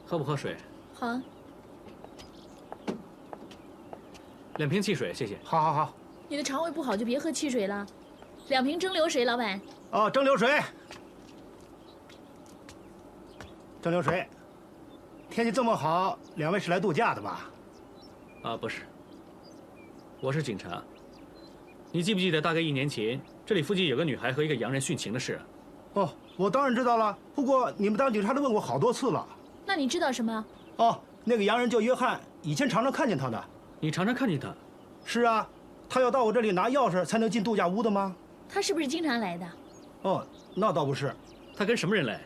喝不喝水？好啊。2瓶汽水，谢谢。好，好，好。你的肠胃不好就别喝汽水了。2瓶蒸馏水，老板。哦，蒸馏水。蒸馏水。天气这么好，2位是来度假的吧？啊，不是，我是警察。你记不记得大概1年前，这里附近有个女孩和一个洋人殉情的事？哦，我当然知道了。不过你们当警察的问过好多次了。那你知道什么？哦，那个洋人叫约翰，以前常常看见他的。你常常看见他？是啊，他要到我这里拿钥匙才能进度假屋的吗？他是不是经常来的？哦，那倒不是。他跟什么人来？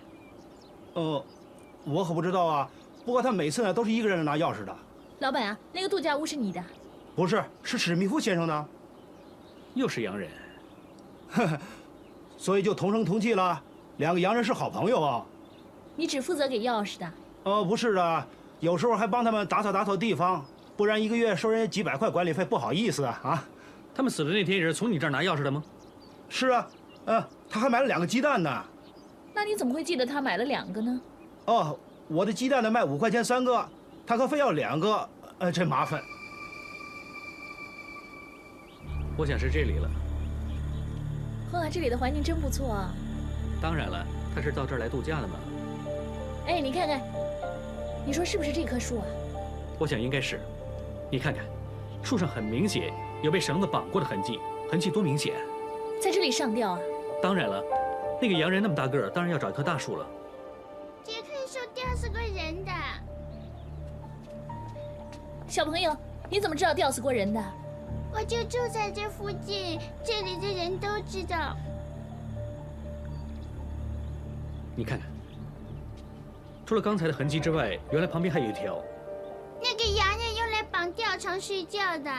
我可不知道啊。不过他每次呢都是一个人拿钥匙的。老板啊，那个度假屋是你的？不是，是史密夫先生的。又是洋人。呵呵，所以就同声同气了。2个洋人是好朋友啊。你只负责给钥匙的？不是的，有时候还帮他们打扫地方，不然1个月收人家几百块管理费不好意思啊。他们死的那天也是从你这儿拿钥匙的吗？是啊，他还买了2个鸡蛋呢。那你怎么会记得他买了2个呢？哦，我的鸡蛋呢卖5块钱3个，他可非要2个，真麻烦。我想是这里了。哇，这里的环境真不错啊。当然了，他是到这儿来度假的嘛。哎，你看看，你说是不是这棵树啊？我想应该是。你看看，树上很明显有被绳子绑过的痕迹，痕迹多明显。在这里上吊啊？当然了，那个洋人那么大个儿，当然要找一棵大树了。这棵树吊死过人的。小朋友，你怎么知道吊死过人的？我就住在这附近，这里的人都知道。你看看，除了刚才的痕迹之外，原来旁边还有一条。那个洋人用来绑吊床睡觉的。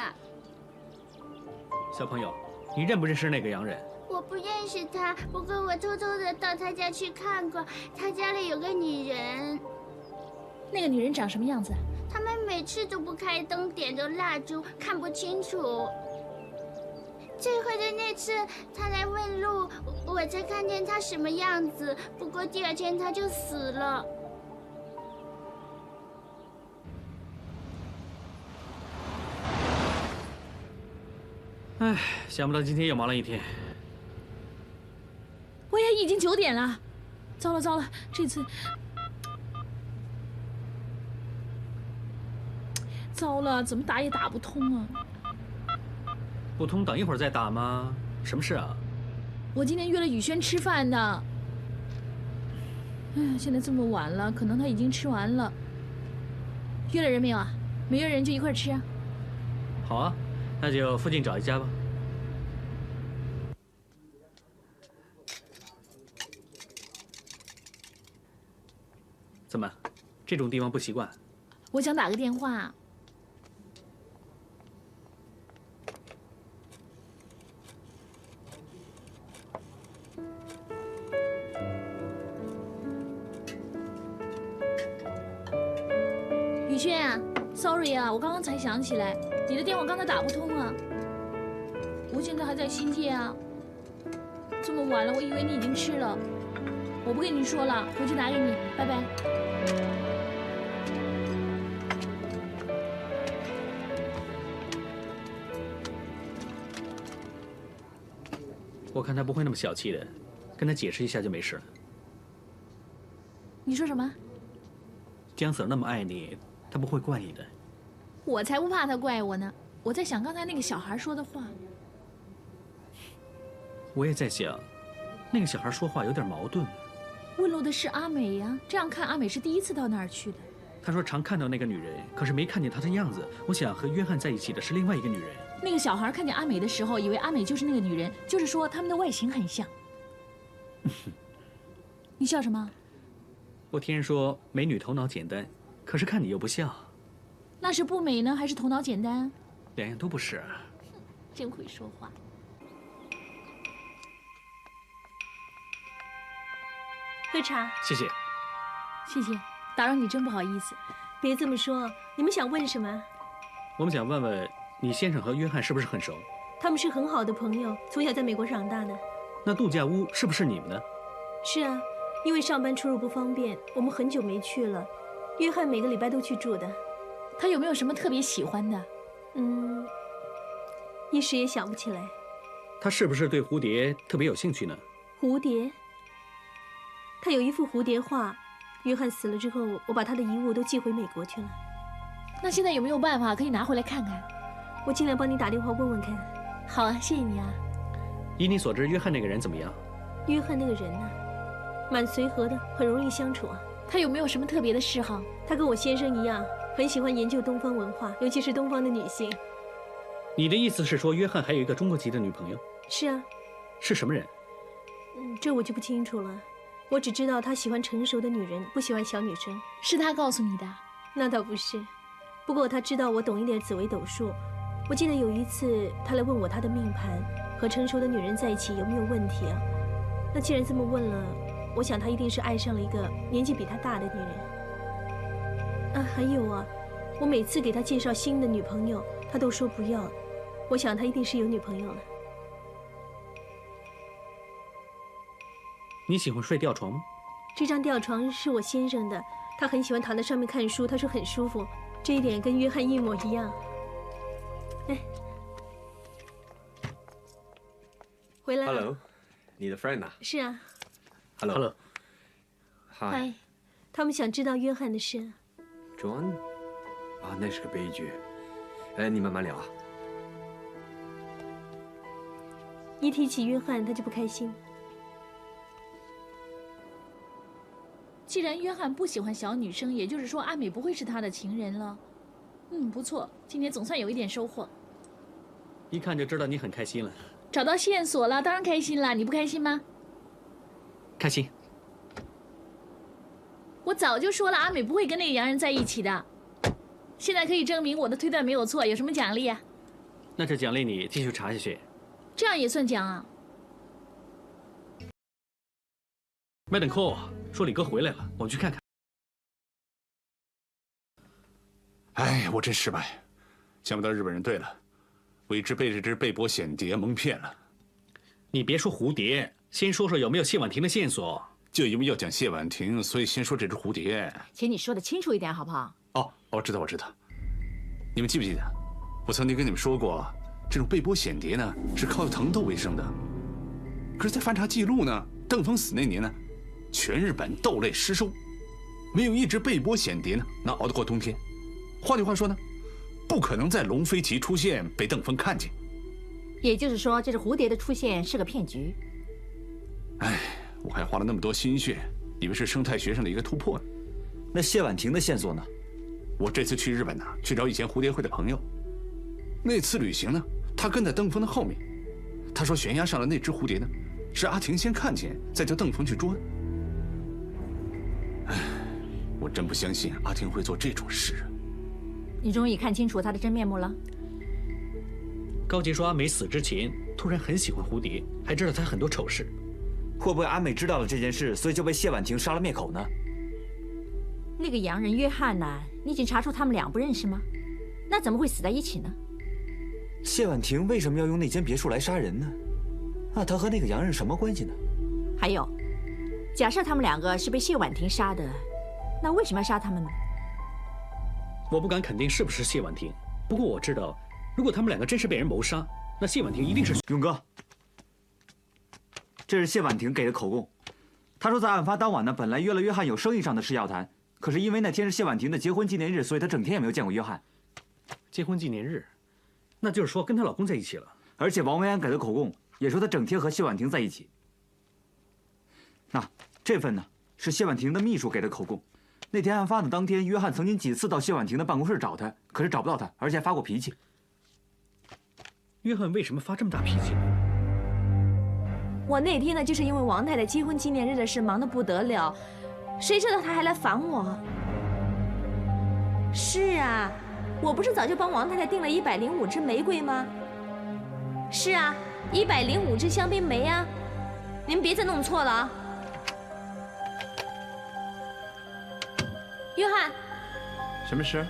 小朋友，你认不认识那个洋人？我不认识他，不过我偷偷的到他家去看过，他家里有个女人。那个女人长什么样子？他们每次都不开灯，点着蜡烛，看不清楚。最后的那次，他来问路，我才看见他什么样子。不过第2天他就死了。唉，想不到今天又忙了一天。喂呀，已经9点了，糟了糟了，这次糟了，怎么打也打不通啊！不通，等一会儿再打吗？什么事啊？我今天约了宇轩吃饭的。哎呀，现在这么晚了，可能他已经吃完了。约了人没有啊？没约人就一块吃啊。好啊，那就附近找一家吧。怎么，这种地方不习惯？我想打个电话。宇轩啊 ，sorry 啊，我刚刚才想起来，你的电话刚才打不通啊。我现在还在新界啊。这么晚了，我以为你已经吃了。我不跟你说了，回去打给你，拜拜。我看他不会那么小气的，跟他解释一下就没事了。你说什么？江 Sir 那么爱你，他不会怪你的。我才不怕他怪我呢。我在想刚才那个小孩说的话。我也在想，那个小孩说话有点矛盾。问路的是阿美呀，这样看阿美是第1次到那儿去的。他说常看到那个女人，可是没看见她的样子。我想和约翰在一起的是另外一个女人。那个小孩看见阿美的时候，以为阿美就是那个女人，就是说他们的外形很像。你笑什么？我听人说美女头脑简单，可是看你又不像。那是不美呢，还是头脑简单？两样都不是。真会说话。喝茶。谢谢。谢谢，打扰你真不好意思。别这么说，你们想问什么？我们想问问你先生和约翰是不是很熟？他们是很好的朋友，从小在美国长大的。那度假屋是不是你们的？是啊，因为上班出入不方便，我们很久没去了。约翰每个礼拜都去住的。他有没有什么特别喜欢的？一时也想不起来。他是不是对蝴蝶特别有兴趣呢？蝴蝶，他有一幅蝴蝶画。约翰死了之后，我把他的遗物都寄回美国去了。那现在有没有办法可以拿回来看看？我尽量帮你打电话问问看。好啊，谢谢你啊。依你所知，约翰那个人怎么样？约翰那个人呢，蛮随和的，很容易相处啊。他有没有什么特别的嗜好？他跟我先生一样，很喜欢研究东方文化，尤其是东方的女性。你的意思是说，约翰还有一个中国籍的女朋友？是啊。是什么人？这我就不清楚了。我只知道他喜欢成熟的女人，不喜欢小女生。是他告诉你的？那倒不是，不过他知道我懂一点紫微斗数。我记得有一次他来问我他的命盘和成熟的女人在一起有没有问题啊。那既然这么问了，我想他一定是爱上了一个年纪比他大的女人。啊，还有啊，我每次给他介绍新的女朋友，他都说不要。我想他一定是有女朋友了。你喜欢睡吊床吗？这张吊床是我先生的，他很喜欢躺在上面看书，他说很舒服。这一点跟约翰一模一样。哎，回来了。Hello， 你的 friend 啊？是啊。Hello。Hi。他们想知道约翰的事。John， 啊，那是个悲剧。你慢慢聊啊。一提起约翰，他就不开心。既然约翰不喜欢小女生，也就是说阿美不会是他的情人了。不错，今天总算有一点收获。一看就知道你很开心了。找到线索了，当然开心了。你不开心吗？开心。我早就说了，阿美不会跟那个洋人在一起的。现在可以证明我的推断没有错，有什么奖励啊？那就奖励你继续查下去。这样也算奖啊？麦登寇说李哥回来了，我们去看看。哎，我真失败，想不到日本人对了，我一直被这只贝波显蝶蒙骗了。你别说蝴蝶，先说说有没有谢婉婷的线索。就因为要讲谢婉婷，所以先说这只蝴蝶。请你说的清楚一点好不好？哦，我知道。你们记不记得，我曾经跟你们说过，这种贝波显蝶呢是靠藤豆为生的。可是，在翻查记录呢，邓峰死那年呢，全日本豆类失收，没有一只贝波显蝶呢能熬得过冬天。换句话说呢，不可能在龙飞旗出现被邓峰看见。也就是说，这只蝴蝶的出现是个骗局。哎，我还花了那么多心血，以为是生态学上的一个突破呢。那谢婉婷的线索呢？我这次去日本呢，去找以前蝴蝶会的朋友。那次旅行呢，他跟在邓峰的后面。他说悬崖上的那只蝴蝶呢，是阿婷先看见，再叫邓峰去捉。哎，我真不相信阿婷会做这种事。你终于看清楚他的真面目了。高杰说阿美死之前突然很喜欢蝴蝶，还知道她很多丑事。会不会阿美知道了这件事，所以就被谢婉婷杀了灭口呢？那个洋人约翰呢？你已经查出他们俩不认识吗？那怎么会死在一起呢？谢婉婷为什么要用那间别墅来杀人呢？那她和那个洋人什么关系呢？还有，假设他们两个是被谢婉婷杀的，那为什么要杀他们呢？我不敢肯定是不是谢婉婷，不过我知道，如果他们两个真是被人谋杀，那谢婉婷一定是……勇哥，这是谢婉婷给的口供。她说在案发当晚呢，本来约了约翰有生意上的事要谈，可是因为那天是谢婉婷的结婚纪念日，所以她整天也没有见过约翰。结婚纪念日，那就是说跟她老公在一起了。而且王维安给的口供也说她整天和谢婉婷在一起。那这份呢是谢婉婷的秘书给的口供。那天案发的当天，约翰曾经几次到谢婉婷的办公室找她，可是找不到她，而且还发过脾气。约翰为什么发这么大脾气呢？我那天呢，就是因为王太太结婚纪念日的事忙得不得了，谁知道她还来烦我。是啊，我不是早就帮王太太订了105支玫瑰吗？是啊，105支香槟梅啊，你们别再弄错了啊。约翰，什么事？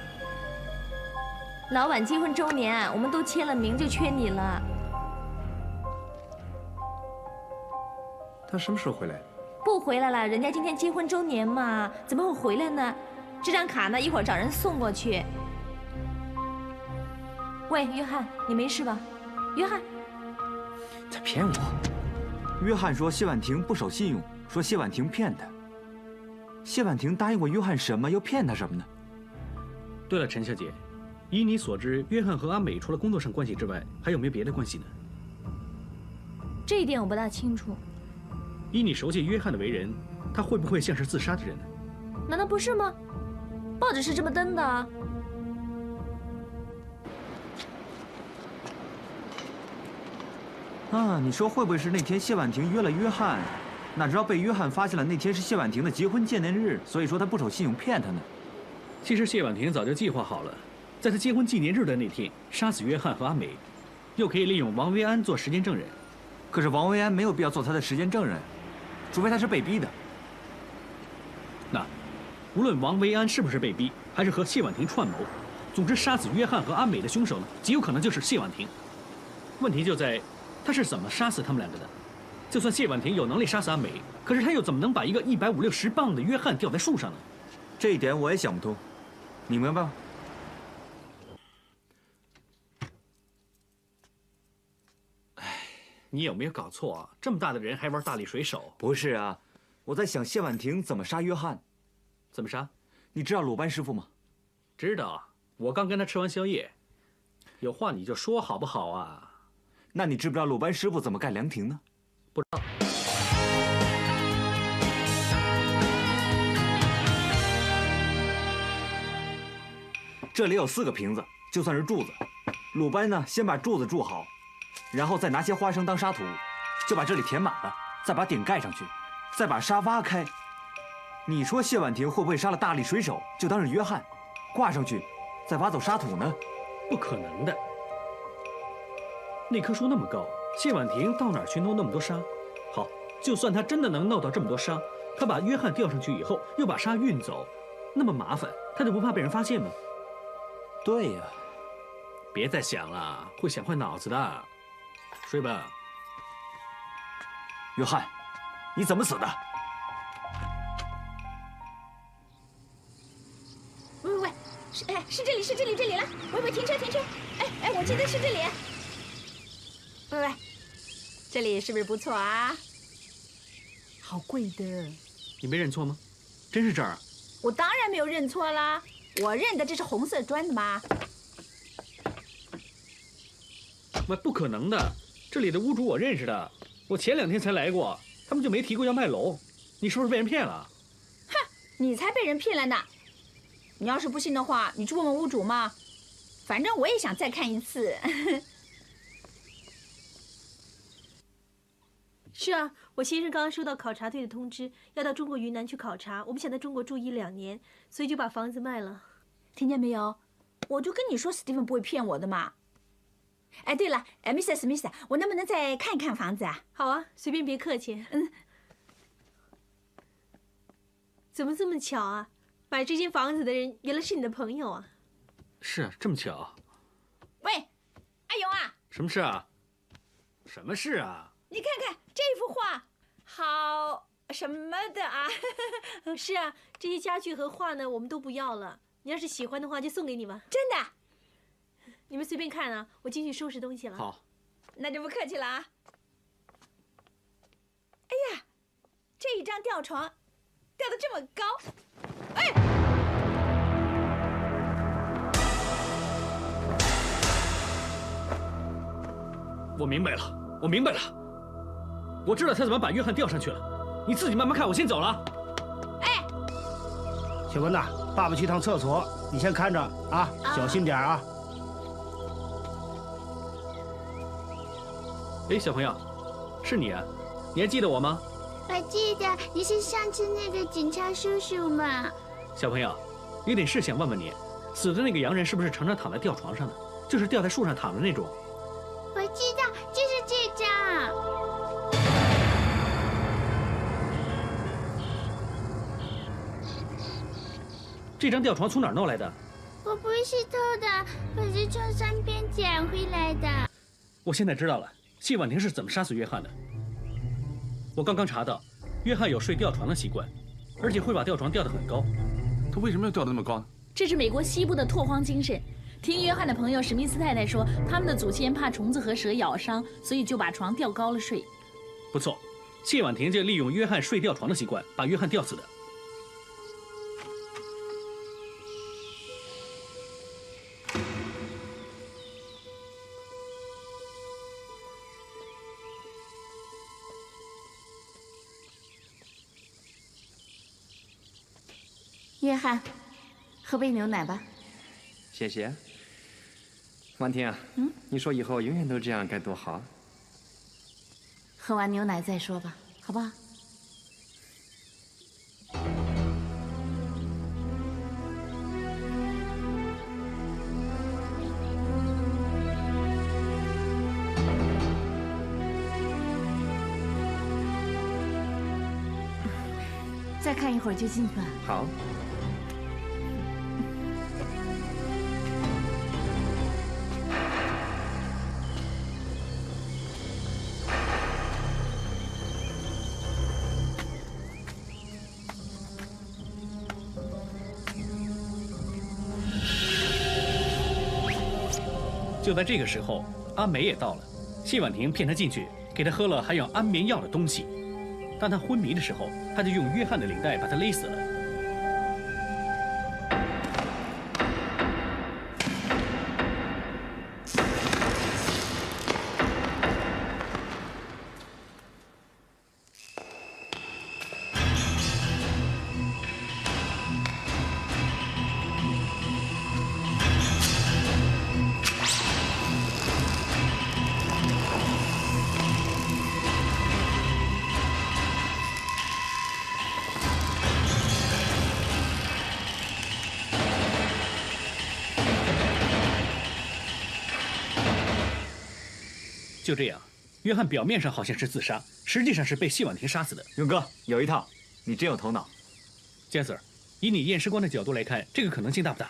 老板结婚周年，我们都签了名，就缺你了。他什么时候回来？不回来了，人家今天结婚周年嘛，怎么会回来呢？这张卡呢，一会儿找人送过去。喂，约翰，你没事吧？约翰，在骗我。约翰说谢婉婷不守信用，说谢婉婷骗他。谢婉婷答应过约翰什么，又骗他什么呢？对了，陈小姐，依你所知，约翰和阿美除了工作上关系之外，还有没有别的关系呢？这一点我不大清楚。依你熟悉约翰的为人，他会不会像是自杀的人呢？难道不是吗？报纸是这么登的啊。啊，你说会不会是那天谢婉婷约了约翰？哪知道被约翰发现了那天是谢婉婷的结婚纪念日，所以说他不守信用骗他呢。其实谢婉婷早就计划好了，在她结婚纪念日的那天杀死约翰和阿美，又可以利用王维安做时间证人。可是王维安没有必要做他的时间证人，除非他是被逼的。那，无论王维安是不是被逼，还是和谢婉婷串谋，总之杀死约翰和阿美的凶手呢，极有可能就是谢婉婷。问题就在，他是怎么杀死他们两个的？就算谢婉婷有能力杀死阿美，可是他又怎么能把一个150-160磅的约翰吊在树上呢？这一点我也想不通，你明白吗？你有没有搞错啊？这么大的人还玩大力水手？不是啊，我在想谢婉婷怎么杀约翰。怎么杀？你知道鲁班师傅吗？知道，我刚跟他吃完宵夜。有话你就说好不好啊？那你知不知道鲁班师傅怎么干凉亭呢？不知道。这里有4个瓶子，就算是柱子。鲁班呢，先把柱子筑好，然后再拿些花生当沙土，就把这里填满了，再把顶盖上去，再把沙挖开。你说谢婉婷会不会杀了大力水手，就当是约翰，挂上去，再挖走沙土呢？不可能的。那棵树那么高，谢婉婷到哪儿去弄那么多沙？好，就算她真的能弄到这么多沙，她把约翰吊上去以后，又把沙运走，那么麻烦，她就不怕被人发现吗？对呀。别再想了，会想坏脑子的。睡吧。约翰，你怎么死的？喂，是这里了。喂，停车。我记得是这里。喂，这里是不是不错啊？好贵的。你没认错吗？真是这儿？我当然没有认错啦，我认的这是红色砖的嘛。喂，不可能的，这里的屋主我认识的，我前2天才来过，他们就没提过要卖楼。你是不是被人骗了？哼，你才被人骗了呢！你要是不信的话，你去问问屋主嘛。反正我也想再看一次。是啊，我先生刚刚收到考察队的通知，要到中国云南去考察。我们想在中国住1-2年，所以就把房子卖了。听见没有？我就跟你说，史蒂芬不会骗我的嘛。哎，对了，Mr. Smith， 我能不能再看一看房子啊？好啊，随便，别客气。怎么这么巧啊？买这间房子的人原来是你的朋友啊？是啊，这么巧。喂，阿勇啊！什么事啊？什么事啊？你看看这幅画，好什么的啊？是啊，这些家具和画呢，我们都不要了。你要是喜欢的话，就送给你吧。真的？你们随便看啊，我进去收拾东西了。好，那就不客气了啊。哎呀，这一张吊床吊得这么高，哎！我明白了，我知道他怎么把约翰吊上去了。你自己慢慢看，我先走了。哎，小文呐，爸爸去趟厕所，你先看着啊，小心点啊。哎，小朋友，是你啊？你还记得我吗？我记得你是上次那个警察叔叔嘛。小朋友，有点事想问问你，死的那个洋人是不是常常躺在吊床上的？就是吊在树上躺的那种？我知道，就是这张。这张吊床从哪儿弄来的？我不是偷的，我是从山边捡回来的。我现在知道了，谢婉婷是怎么杀死约翰的。我刚刚查到，约翰有睡吊床的习惯，而且会把吊床吊得很高。他为什么要吊得那么高呢？这是美国西部的拓荒精神。听约翰的朋友史密斯太太说，他们的祖先怕虫子和蛇咬伤，所以就把床吊高了睡。不错，谢婉婷就利用约翰睡吊床的习惯，把约翰吊死的。约翰，喝杯牛奶吧。谢谢。婉婷啊，你说以后永远都这样该多好啊！喝完牛奶再说吧，好不好？再看一会儿就进去了。好。就在这个时候，阿美也到了。谢婉婷骗她进去，给她喝了含有安眠药的东西。当她昏迷的时候，她就用约翰的领带把她勒死了。就这样，约翰表面上好像是自杀，实际上是被谢婉婷杀死的。勇哥，有一套，你真有头脑。杰斯，以你验尸官的角度来看，这个可能性大不大？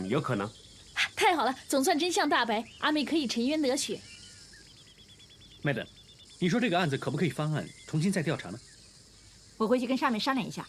有可能。太好了，总算真相大白，阿美可以沉冤得雪。Madam，你说这个案子可不可以翻案，重新再调查呢？我回去跟上面商量一下。